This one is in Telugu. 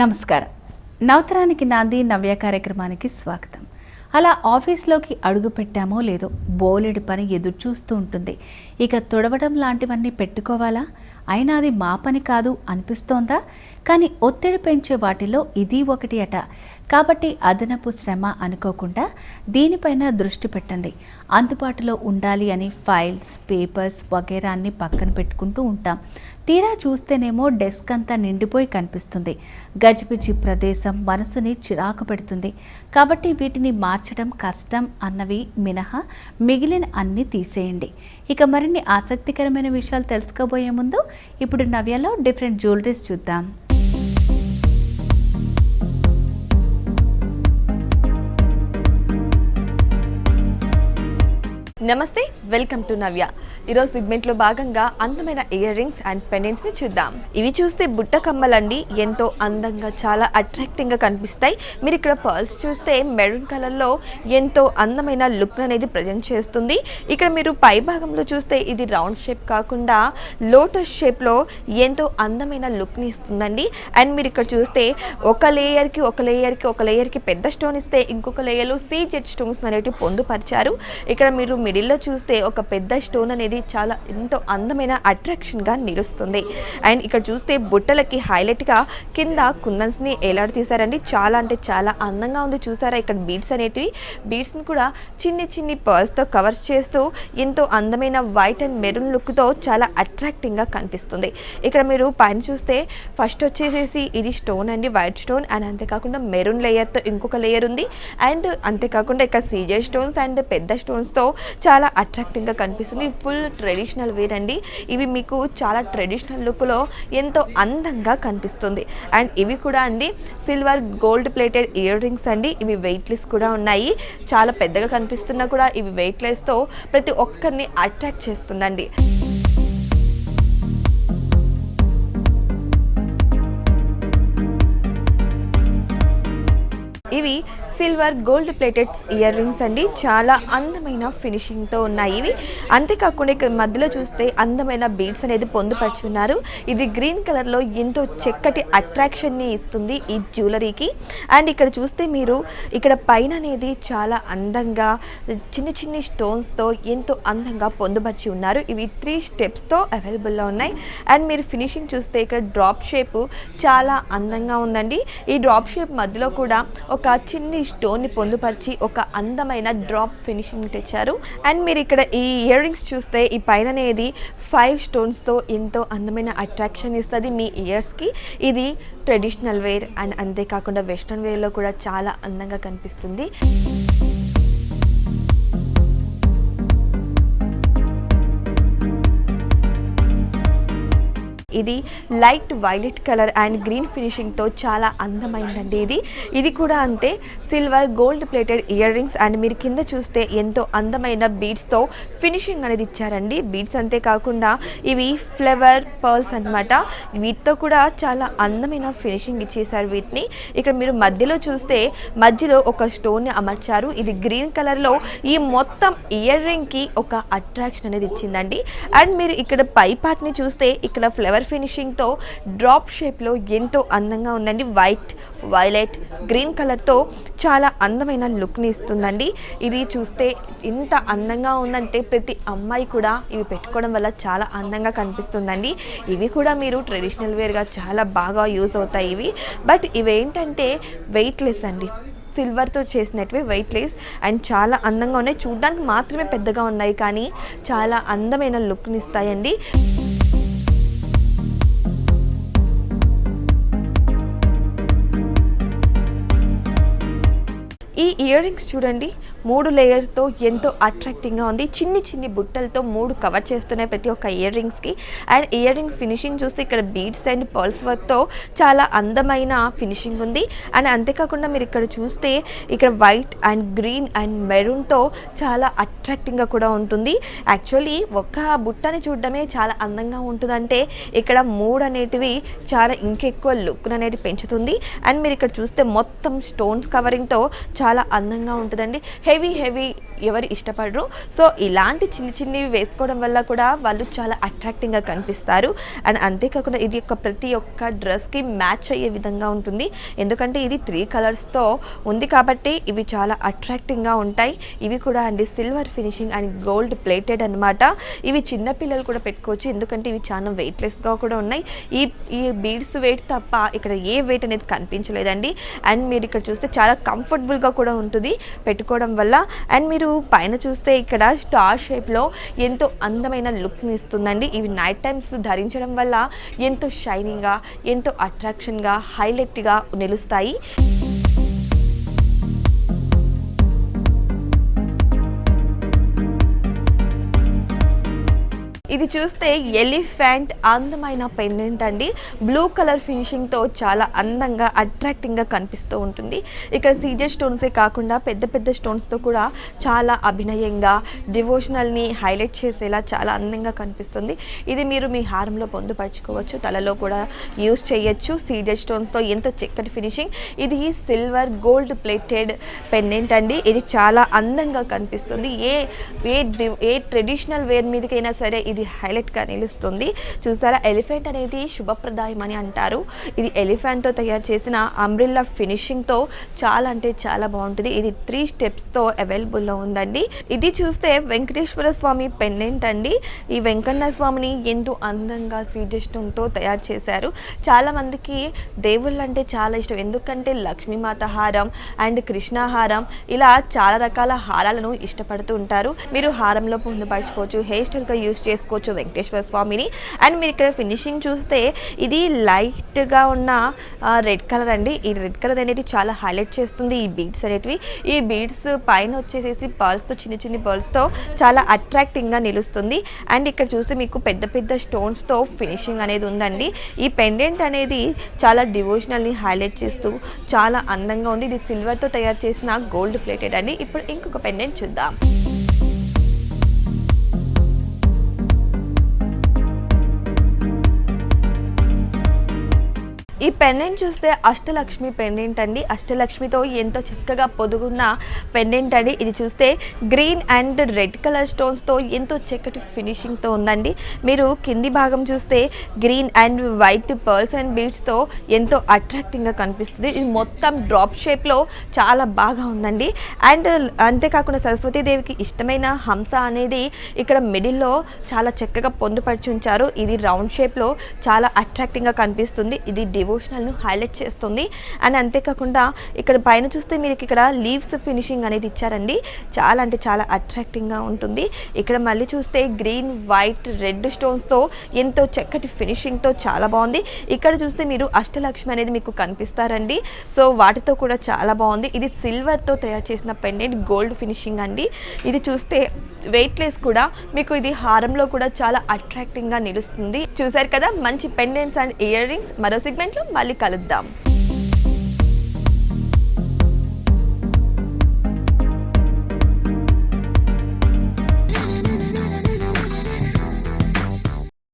నమస్కారం. నవతరానికి నాంది నవ్య కార్యక్రమానికి స్వాగతం. అలా ఆఫీస్లోకి అడుగు పెట్టామో లేదో బోలెడు పని ఎదురు చూస్తూ ఉంటుంది. ఇక తుడవడం లాంటివన్నీ పెట్టుకోవాలా, అయినా అది మా పని కాదు అనిపిస్తోందా? కానీ ఒత్తిడి పెంచే వాటిలో ఇది ఒకటి అట. కాబట్టి అదనపు శ్రమ అనుకోకుండా దీనిపైన దృష్టి పెట్టండి. అందుబాటులో ఉండాలి అని ఫైల్స్, పేపర్స్ వగైరా అన్ని పక్కన పెట్టుకుంటూ ఉంటాం. తీరా చూస్తేనేమో డెస్క్ అంతా నిండిపోయి కనిపిస్తుంది. గజిబిజి ప్రదేశం మనసుని చిరాకు పెడుతుంది. కాబట్టి వీటిని మార్చడం కష్టం అన్నవి మినహా మిగిలిన అన్ని తీసేయండి. ఇక మరిన్ని ఆసక్తికరమైన విషయాలు తెలుసుకోబోయే ముందు ఇప్పుడు నవ్యలో డిఫరెంట్ జ్యువెలరీస్ చూద్దాం. నమస్తే, వెల్కమ్ టు నవ్య. ఈరోజు సెగ్మెంట్లో భాగంగా అందమైన ఇయర్ రింగ్స్ అండ్ పెండెంట్స్ని చూద్దాం. ఇవి చూస్తే బుట్ట కమ్మలండి, ఎంతో అందంగా చాలా అట్రాక్టింగ్గా కనిపిస్తాయి. మీరు ఇక్కడ పర్ల్స్ చూస్తే మెరూన్ కలర్లో ఎంతో అందమైన లుక్ అనేది ప్రజెంట్ చేస్తుంది. ఇక్కడ మీరు పై భాగంలో చూస్తే ఇది రౌండ్ షేప్ కాకుండా లోటస్ షేప్లో ఎంతో అందమైన లుక్ని ఇస్తుందండి. అండ్ మీరు ఇక్కడ చూస్తే ఒక లేయర్కి పెద్ద స్టోన్ ఇస్తే ఇంకొక లేయర్లో సీజెడ్ స్టోన్స్ అనేవి పొందుపరిచారు. ఇక్కడ మీరు మిడిల్లో చూస్తే ఒక పెద్ద స్టోన్ అనేది చాలా ఎంతో అందమైన అట్రాక్షన్గా నిలుస్తుంది. అండ్ ఇక్కడ చూస్తే బుట్టలకి హైలైట్గా కింద కుందన్స్ని తీశారండి. చాలా అంటే చాలా అందంగా ఉంది. చూసారా, ఇక్కడ బీడ్స్ని కూడా చిన్ని పర్ల్స్తో కవర్స్ చేస్తూ ఎంతో అందమైన వైట్ అండ్ మెరూన్ లుక్తో చాలా అట్రాక్టింగ్గా కనిపిస్తుంది. ఇక్కడ మీరు పైన చూస్తే ఫస్ట్ వచ్చేసేసి ఇది స్టోన్ అండి, వైట్ స్టోన్. అండ్ అంతేకాకుండా మెరూన్ లేయర్తో ఇంకొక లేయర్ ఉంది. అండ్ అంతేకాకుండా ఇక్కడ సీజర్ స్టోన్స్ అండ్ పెద్ద స్టోన్స్తో చాలా అట్రాక్టింగ్గా కనిపిస్తుంది. ఫుల్ ట్రెడిషనల్ వేర్ అండి. ఇవి మీకు చాలా ట్రెడిషనల్ లుక్లో ఎంతో అందంగా కనిపిస్తుంది. అండ్ ఇవి కూడా అండి silver gold plated ear rings అండి. ఇవి వెయిట్లెస్ కూడా ఉన్నాయి. చాలా పెద్దగా కనిపిస్తున్నా కూడా ఇవి వెయిట్లెస్తో ప్రతి ఒక్కరిని అట్రాక్ట్ చేస్తుందండి. ఇవి silver gold plated ear rings అండి. చాలా అందమైన ఫినిషింగ్తో ఉన్నాయి ఇవి. అంతేకాకుండా ఇక్కడ మధ్యలో చూస్తే అందమైన బీడ్స్ అనేది పొందుపరిచి ఉన్నారు. ఇది గ్రీన్ కలర్లో ఎంతో చక్కటి అట్రాక్షన్ని ఇస్తుంది ఈ జ్యువెలరీకి. అండ్ ఇక్కడ చూస్తే మీరు ఇక్కడ పైన అనేది చాలా అందంగా చిన్ని స్టోన్స్తో ఎంతో అందంగా పొందుపరిచి ఉన్నారు. ఇవి 3 స్టెప్స్తో అవైలబుల్లో ఉన్నాయి. అండ్ మీరు ఫినిషింగ్ చూస్తే ఇక్కడ డ్రాప్ షేప్ చాలా అందంగా ఉందండి. ఈ డ్రాప్ షేప్ మధ్యలో కూడా ఒక చిన్ని స్టోన్ని పొందుపరిచి ఒక అందమైన డ్రాప్ ఫినిషింగ్ తెచ్చారు. అండ్ మీరు ఇక్కడ ఈ ఇయర్ రింగ్స్ చూస్తే ఈ పైన అనేది 5 స్టోన్స్తో ఎంతో అందమైన అట్రాక్షన్ ఇస్తుంది మీ ఇయర్స్కి. ఇది ట్రెడిషనల్ వేర్ అండ్ అంతేకాకుండా వెస్ట్రన్ వేర్లో కూడా చాలా అందంగా కనిపిస్తుంది. ఇది light violet colour and green ఫినిషింగ్తో చాలా అందమైందండి. ఇది కూడా అంతే silver gold plated earrings. And మీరు కింద చూస్తే ఎంతో అందమైన బీడ్స్తో ఫినిషింగ్ అనేది ఇచ్చారండి. బీడ్స్ అంతేకాకుండా ఇవి ఫ్లవర్ పర్ల్స్ అనమాట. వీటితో కూడా చాలా అందమైన ఫినిషింగ్ ఇచ్చేసారు వీటిని. ఇక్కడ మీరు మధ్యలో చూస్తే మధ్యలో ఒక స్టోన్ని అమర్చారు. ఇది గ్రీన్ కలర్లో ఈ మొత్తం ఇయర్ రింగ్కి ఒక అట్రాక్షన్ అనేది ఇచ్చిందండి. అండ్ మీరు ఇక్కడ పై పార్ట్ని చూస్తే ఇక్కడ ఫ్లవర్ ఫినిషింగ్తో డ్రాప్ షేప్లో ఎంతో అందంగా ఉందండి. వైట్, వైలెట్, గ్రీన్ కలర్తో చాలా అందమైన లుక్ని ఇస్తుందండి. ఇది చూస్తే ఇంత అందంగా ఉందంటే ప్రతి అమ్మాయి కూడా ఇవి పెట్టుకోవడం వల్ల చాలా అందంగా కనిపిస్తుందండి. ఇవి కూడా మీరు ట్రెడిషనల్ వేర్గా చాలా బాగా యూజ్ అవుతాయి ఇవి. బట్ ఇవేంటంటే వెయిట్లెస్ అండి, సిల్వర్తో చేసినట్టువి వెయిట్లెస్ అండ్ చాలా అందంగా ఉన్నాయి. చూడడానికి మాత్రమే పెద్దగా ఉన్నాయి కానీ చాలా అందమైన లుక్ని ఇస్తాయండి. ఈ ఇయర్ రింగ్స్ చూడండి 3 లేయర్స్తో ఎంతో అట్రాక్టింగ్గా ఉంది. చిన్ని బుట్టలతో 3 కవర్ చేస్తున్నాయి ప్రతి ఒక్క ఇయర్ రింగ్స్కి. అండ్ ఇయర్ రింగ్ ఫినిషింగ్ చూస్తే ఇక్కడ బీడ్స్ అండ్ పర్ల్స్ వర్క్తో చాలా అందమైన ఫినిషింగ్ ఉంది. అండ్ అంతేకాకుండా మీరు ఇక్కడ చూస్తే ఇక్కడ వైట్ అండ్ గ్రీన్ అండ్ మెరూన్తో చాలా అట్రాక్టింగ్గా కూడా ఉంటుంది. యాక్చువల్లీ ఒక్క బుట్టని చూడడమే చాలా అందంగా ఉంటుందంటే ఇక్కడ 3 అనేటివి చాలా ఇంకెక్కువ లుక్ అనేది పెంచుతుంది. అండ్ మీరు ఇక్కడ చూస్తే మొత్తం స్టోన్స్ కవరింగ్తో చాలా అందంగా ఉంటుందండి. హెవీ ఎవరు ఇష్టపడరు. సో ఇలాంటి చిన్నవి వేసుకోవడం వల్ల కూడా వాళ్ళు చాలా అట్రాక్టింగ్గా కనిపిస్తారు. అండ్ అంతేకాకుండా ఇది ప్రతి ఒక్క డ్రెస్కి మ్యాచ్ అయ్యే విధంగా ఉంటుంది. ఎందుకంటే ఇది 3 కలర్స్తో ఉంది కాబట్టి ఇవి చాలా అట్రాక్టింగ్గా ఉంటాయి. ఇవి కూడా అండి silver finishing and gold plated అనమాట. ఇవి చిన్నపిల్లలు కూడా పెట్టుకోవచ్చు, ఎందుకంటే ఇవి చాలా వెయిట్లెస్గా కూడా ఉన్నాయి. ఈ బీడ్స్ వెయిట్ తప్ప ఇక్కడ ఏ వెయిట్ అనేది కనిపించలేదండి. అండ్ మీరు ఇక్కడ చూస్తే చాలా కంఫర్టబుల్గా కూడా ఉంటుంది పెట్టుకోవడం వల్ల. అండ్ మీరు పైన చూస్తే ఇక్కడ స్టార్ షేప్లో ఎంతో అందమైన లుక్ని ఇస్తుందండి. ఇవి నైట్ టైమ్స్ ధరించడం వల్ల ఎంతో షైనింగ్గా, ఎంతో అట్రాక్షన్గా, హైలైట్గా నిలుస్తాయి. ఇది చూస్తే ఎలిఫెంట్ అందమైన పెండెంట్ అండి. బ్లూ కలర్ ఫినిషింగ్తో చాలా అందంగా అట్రాక్టింగ్గా కనిపిస్తూ ఉంటుంది. ఇక్కడ సీజర్ స్టోన్సే కాకుండా పెద్ద పెద్ద స్టోన్స్తో కూడా చాలా అభినయంగా, డివోషనల్ని హైలైట్ చేసేలా చాలా అందంగా కనిపిస్తుంది. ఇది మీరు మీ హారంలో పొందుపరచుకోవచ్చు, తలలో కూడా యూస్ చేయొచ్చు. సీజర్ స్టోన్స్తో ఎంతో చక్కటి ఫినిషింగ్. ఇది సిల్వర్ గోల్డ్ ప్లేటెడ్ పెండెంట్ అండి. ఇది చాలా అందంగా కనిపిస్తుంది. ఏ ట్రెడిషనల్ వేర్ మీదకైనా సరే ఇది హైలైట్గా నిలుస్తుంది. చూసారా, ఎలిఫెంట్ అనేది శుభప్రదాయం అని అంటారు. ఇది ఎలిఫెంట్తో తయారు చేసిన అంబ్రిల్లా ఫినిషింగ్తో చాలా అంటే చాలా బాగుంటుంది. ఇది 3 స్టెప్స్తో అవైలబుల్లో ఉందండి. ఇది చూస్తే వెంకటేశ్వర స్వామి పెండెంట్ అండి. ఈ వెంకన్న స్వామిని ఎంతో అందంగా సీజర్ స్టోన్తో తయారు చేశారు. చాలామందికి దేవుళ్ళు అంటే చాలా ఇష్టం, ఎందుకంటే లక్ష్మీమాత హారం అండ్ కృష్ణాహారం ఇలా చాలా రకాల హారాలను ఇష్టపడుతూ ఉంటారు. మీరు హారంలో పొందుపరచుకోవచ్చు, హెయిర్ స్టైల్గా యూస్ చేసుకోవచ్చు వెంకటేశ్వర స్వామిని. అండ్ మీరు ఇక్కడ ఫినిషింగ్ చూస్తే ఇది లైట్గా ఉన్న రెడ్ కలర్ అండి. ఈ రెడ్ కలర్ అనేది చాలా హైలైట్ చేస్తుంది ఈ బీడ్స్ అనేటివి. ఈ బీడ్స్ పైన వచ్చేసేసి పర్ల్స్తో, చిన్న పర్ల్స్తో చాలా అట్రాక్టింగ్గా నిలుస్తుంది. అండ్ ఇక్కడ చూస్తే మీకు పెద్ద పెద్ద స్టోన్స్తో ఫినిషింగ్ అనేది ఉందండి. ఈ పెండెంట్ అనేది చాలా డివోషనల్ని హైలైట్ చేస్తూ చాలా అందంగా ఉంది. ఇది సిల్వర్తో తయారు చేసిన గోల్డ్ ప్లేటెడ్ అండి. ఇప్పుడు ఇంకొక పెండెంట్ చూద్దాం. ఈ పెండెంట్ చూస్తే అష్టలక్ష్మి పెండెంట్ అండి. అష్టలక్ష్మితో ఎంతో చక్కగా పొదుగున్న పెండెంట్ అండి. ఇది చూస్తే గ్రీన్ అండ్ రెడ్ కలర్ స్టోన్స్తో ఎంతో చక్కటి ఫినిషింగ్తో ఉందండి. మీరు కింది భాగం చూస్తే green and white pearls and బీడ్స్తో ఎంతో అట్రాక్టింగ్గా కనిపిస్తుంది. ఇది మొత్తం డ్రాప్ షేప్లో చాలా బాగా ఉందండి. అండ్ అంతేకాకుండా సరస్వతీదేవికి ఇష్టమైన హంస అనేది ఇక్కడ మిడిల్లో చాలా చక్కగా పొందుపరిచి ఉంచారు. ఇది రౌండ్ షేప్లో చాలా అట్రాక్టింగ్గా కనిపిస్తుంది. ఇది డివోషనల్ను హైలైట్ చేస్తుంది. అండ్ అంతేకాకుండా ఇక్కడ పైన చూస్తే మీకు ఇక్కడ లీవ్స్ ఫినిషింగ్ అనేది ఇచ్చారండి. చాలా అంటే చాలా అట్రాక్టింగ్గా ఉంటుంది. ఇక్కడ మళ్ళీ చూస్తే గ్రీన్, వైట్, రెడ్ స్టోన్స్తో ఎంతో చక్కటి ఫినిషింగ్తో చాలా బాగుంది. ఇక్కడ చూస్తే మీరు అష్టలక్ష్మి అనేది మీకు కనిపిస్తారండి. సో వాటితో కూడా చాలా బాగుంది. ఇది సిల్వర్తో తయారు చేసిన పెండెంట్, గోల్డ్ ఫినిషింగ్ అండి. ఇది చూస్తే వెయిట్లెస్ కూడా, మీకు ఇది హారంలో కూడా చాలా అట్రాక్టింగ్గా నిలుస్తుంది. చూసారు కదా, మంచి పెండెంట్స్ అండ్ ఇయర్ రింగ్స్. మరో సెగ్మెంట్లో మళ్ళీ కలుద్దాం.